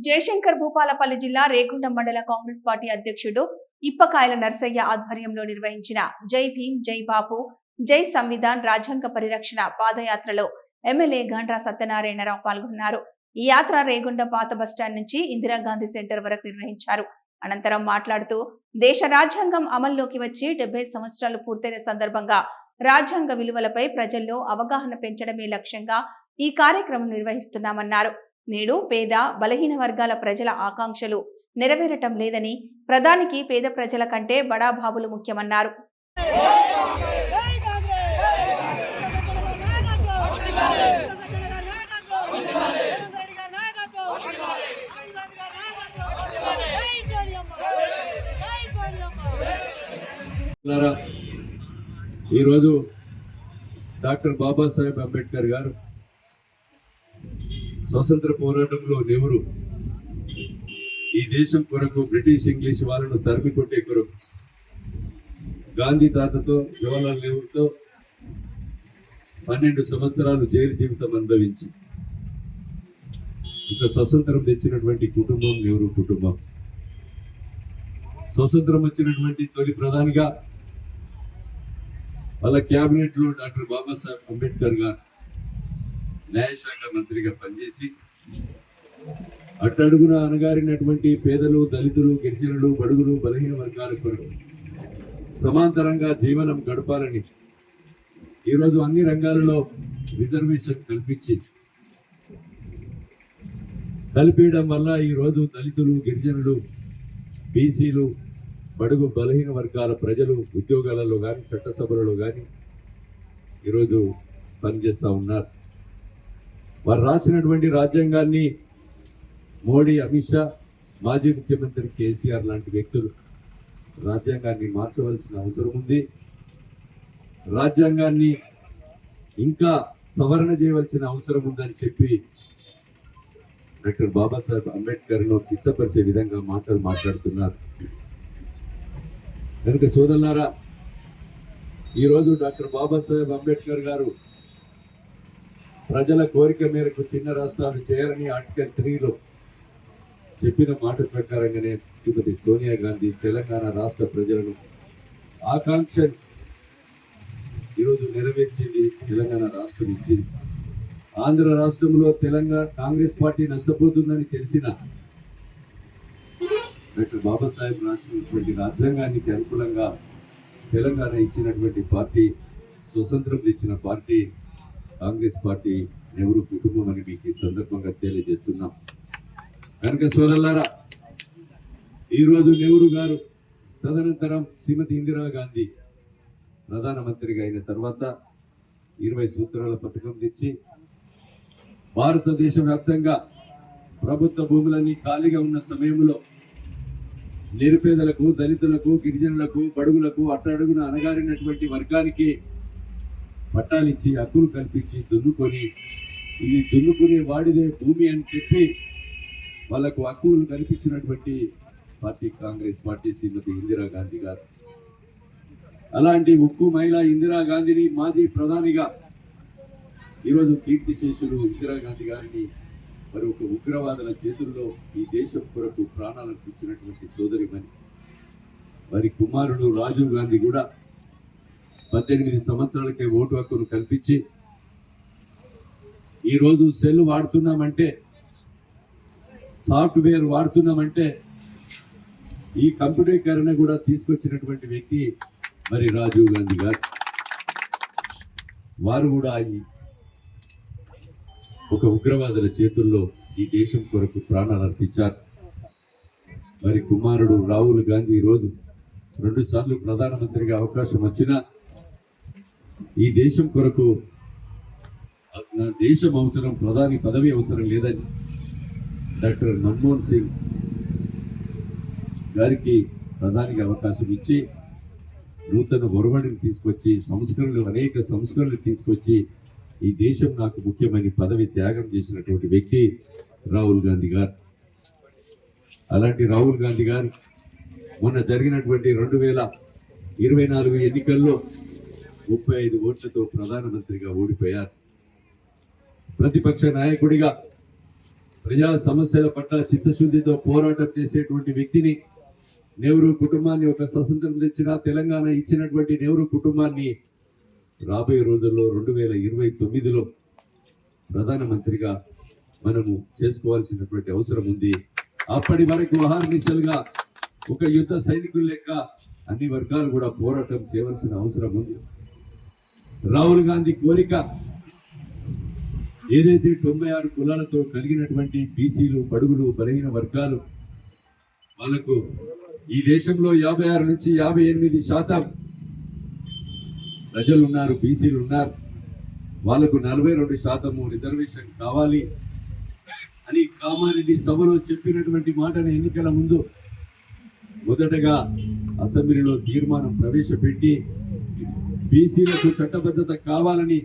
జయశంకర్ భూపాలపల్లి జిల్లా రేగుండం మండల కాంగ్రెస్ పార్టీ అధ్యక్షుడు ఇప్పకాయల నర్సయ్య ఆధ్వర్యంలో నిర్వహించిన జై భీమ్ జై బాపు జై సంవిధాన్ రాజ్యాంగ పరిరక్షణ పాదయాత్రలో ఎమ్మెల్యే గండ్రా సత్యనారాయణరావు పాల్గొన్నారు. ఈ యాత్ర రేగుండం పాత బస్టాండ్ నుంచి ఇందిరాగాంధీ సెంటర్ వరకు నిర్వహించారు. అనంతరం మాట్లాడుతూ దేశ రాజ్యాంగం అమల్లోకి వచ్చి 70 సంవత్సరాలు పూర్తయిన సందర్భంగా రాజ్యాంగ విలువలపై ప్రజల్లో అవగాహన పెంచడమే లక్ష్యంగా ఈ కార్యక్రమం నిర్వహిస్తున్నామన్నారు. నేడు పేద బలహీన వర్గాల ప్రజల ఆకాంక్షలు నెరవేరటం లేదని, ప్రధానికి పేద ప్రజల కంటే బడాబాబులు ముఖ్యమన్నారు. ఈరోజు డాక్టర్ బాబాసాహెబ్ అంబేద్కర్ గారు స్వతంత్ర పోరాటంలో నెహ్రూ ఈ దేశం కొరకు బ్రిటిష్ ఇంగ్లీష్ వాళ్ళను తరిమి కొట్టే కొరకు గాంధీ తాతతో జవహర్లాల్ నెహ్రూతో 12 సంవత్సరాలు జైలు జీవితం అనుభవించి ఇక స్వతంత్రం తెచ్చినటువంటి కుటుంబం నెహ్రూ కుటుంబం. స్వతంత్రం వచ్చినటువంటి తొలి ప్రధానిగా వాళ్ళ క్యాబినెట్ లో డాక్టర్ బాబాసాహెబ్ అంబేద్కర్ గారు న్యాయశాఖ మంత్రిగా పనిచేసి అట్టడుగున అణగారినటువంటి పేదలు, దళితులు, గిరిజనులు, బడుగులు, బలహీన వర్గాల కొరకు సమాంతరంగా జీవనం గడపాలని ఈరోజు అన్ని రంగాలలో రిజర్వేషన్ కల్పించడం వల్ల ఈరోజు దళితులు, గిరిజనులు, బీసీలు, బడుగు బలహీన వర్గాల ప్రజలు ఉద్యోగాలలో కానీ చట్టసభలలో కానీ ఈరోజు పనిచేస్తూ ఉన్నారు. వారు రాసినటువంటి రాజ్యాంగాన్ని మోడీ, అమిత్ షా, మాజీ ముఖ్యమంత్రి కేసీఆర్ లాంటి వ్యక్తులు రాజ్యాంగాన్ని మార్చవలసిన అవసరం ఉంది. రాజ్యాంగాన్ని ఇంకా సవరణ చేయవలసిన అవసరం ఉందని చెప్పి డాక్టర్ బాబాసాహెబ్ అంబేద్కర్ను కిచ్చపరిచే విధంగా మాట్లాడుతున్నారు. కనుక సోదరులారా, ఈరోజు డాక్టర్ బాబాసాహెబ్ అంబేద్కర్ గారు ప్రజల కోరిక మేరకు చిన్న రాష్ట్రాలు చేయాలని ఆర్టికల్ 3లో చెప్పిన మాట ప్రకారంగానే శ్రీమతి సోనియా గాంధీ తెలంగాణ రాష్ట్ర ప్రజలను ఆకాంక్ష ఈరోజు నెరవేర్చింది. తెలంగాణ రాష్ట్రం ఇచ్చింది. ఆంధ్ర రాష్ట్రంలో తెలంగాణ కాంగ్రెస్ పార్టీ నష్టపోతుందని తెలిసిన డాక్టర్ బాబాసాహెబ్ రాసినటువంటి రాజ్యాంగానికి అనుకూలంగా తెలంగాణ ఇచ్చినటువంటి పార్టీ, స్వతంత్రం తెచ్చిన పార్టీ కాంగ్రెస్ పార్టీ, నెహ్రూ కుటుంబం అని మీకు ఈ సందర్భంగా తెలియజేస్తున్నాం. కనుక సోదరులారా, ఈరోజు నెహ్రూ గారు తదనంతరం శ్రీమతి ఇందిరాగాంధీ ప్రధానమంత్రిగా అయిన తర్వాత 20 సూత్రాల పథకం తెచ్చి భారతదేశ వ్యాప్తంగా ప్రభుత్వ భూములన్నీ ఖాళీగా ఉన్న సమయంలో నిరుపేదలకు, దళితులకు, గిరిజనులకు, బడుగులకు, అట్టడుగున అణగారినటువంటి వర్గానికి పట్టాలిచ్చి హక్కులు కల్పించి దున్నుకొని ఇది దున్నుకునే వాడిదే భూమి అని చెప్పి వాళ్లకు హక్కులు కల్పించినటువంటి పార్టీ కాంగ్రెస్ పార్టీ, శ్రీమతి ఇందిరాగాంధీ గారు. అలాంటి ఉక్కు మహిళ ఇందిరాగాంధీని మాజీ ప్రధానిగా ఈరోజు కీర్తిశేషులు ఇందిరాగాంధీ గారిని మరి ఒక ఉగ్రవాదుల చేతుల్లో ఈ దేశం కొరకు ప్రాణాలకు ఇచ్చినటువంటి సోదరిమణి. వారి కుమారుడు రాజీవ్ గాంధీ కూడా 18 సంవత్సరాలకే ఓటు హక్కును కల్పించి ఈరోజు సెల్ వాడుతున్నామంటే, సాఫ్ట్వేర్ వాడుతున్నామంటే ఈ కంప్యూటరీకరణ కూడా తీసుకొచ్చినటువంటి వ్యక్తి మరి రాజీవ్ గాంధీ గారు. వారు కూడా ఒక ఉగ్రవాదుల చేతుల్లో ఈ దేశం కొరకు ప్రాణాలు అర్పించారు. మరి కుమారుడు రాహుల్ గాంధీ ఈరోజు 2 సార్లు ప్రధానమంత్రిగా అవకాశం వచ్చినా ఈ దేశం కొరకు దేశం అవసరం, ప్రధాని పదవి అవసరం లేదని డాక్టర్ మన్మోహన్ సింగ్ గారికి ప్రధానిగా అవకాశం ఇచ్చి నూతన ఒరవడిని తీసుకొచ్చి అనేక సంస్కరణలు తీసుకొచ్చి ఈ దేశం నాకు ముఖ్యమైన పదవి త్యాగం చేసినటువంటి వ్యక్తి రాహుల్ గాంధీ గారు. అలాంటి రాహుల్ గాంధీ గారు మొన్న జరిగినటువంటి 2024 ఎన్నికల్లో 35 ఓట్లతో ప్రధానమంత్రిగా ఓడిపోయారు. ప్రతిపక్ష నాయకుడిగా ప్రజా సమస్యల పట్ల చిత్తశుద్ధితో పోరాటం చేసేటువంటి వ్యక్తిని, నెహ్రూ కుటుంబాన్ని, ఒక స్వతంత్రం తెచ్చిన తెలంగాణ ఇచ్చినటువంటి నెహ్రూ కుటుంబాన్ని రాబోయే రోజుల్లో 2029లో ప్రధానమంత్రిగా మనము చేసుకోవాల్సినటువంటి అవసరం ఉంది. అప్పటి వరకు అహర్నిశలుగా ఒక యుద్ధ సైనికుల లెక్క అన్ని వర్గాలు కూడా పోరాటం చేయవలసిన అవసరం ఉంది. రాహుల్ గాంధీ కోరిక ఏదైతే 96 కులాలతో కలిగినటువంటి బీసీలు, బడుగులు, బలహీన వర్గాలు, వాళ్ళకు ఈ దేశంలో 56 నుంచి 58% ప్రజలు ఉన్నారు, బీసీలు ఉన్నారు. వాళ్ళకు 42% రిజర్వేషన్ కావాలి అని కామారెడ్డి సభలో చెప్పినటువంటి మాటను ఎన్నికల ముందు మొదటగా అసెంబ్లీలో తీర్మానం ప్రవేశపెట్టి బీసీలకు చట్టబద్ధత కావాలని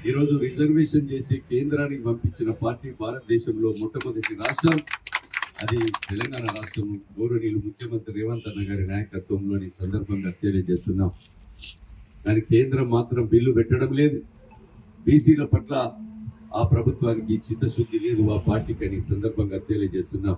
ఈరోజు రిజర్వేషన్ చేసి కేంద్రానికి పంపించిన పార్టీ భారతదేశంలో మొట్టమొదటి రాష్ట్రం అది తెలంగాణ రాష్ట్రం. గౌరవనీయులు ముఖ్యమంత్రి రేవంత్ అన్న గారి నాయకత్వంలోని సందర్భంగా తెలియజేస్తున్నాం. కానీ కేంద్రం మాత్రం బిల్లు పెట్టడం లేదు. బీసీల పట్ల ఆ ప్రభుత్వానికి చిత్తశుద్ధి లేదు, ఆ పార్టీకి అని సందర్భంగా తెలియజేస్తున్నాం.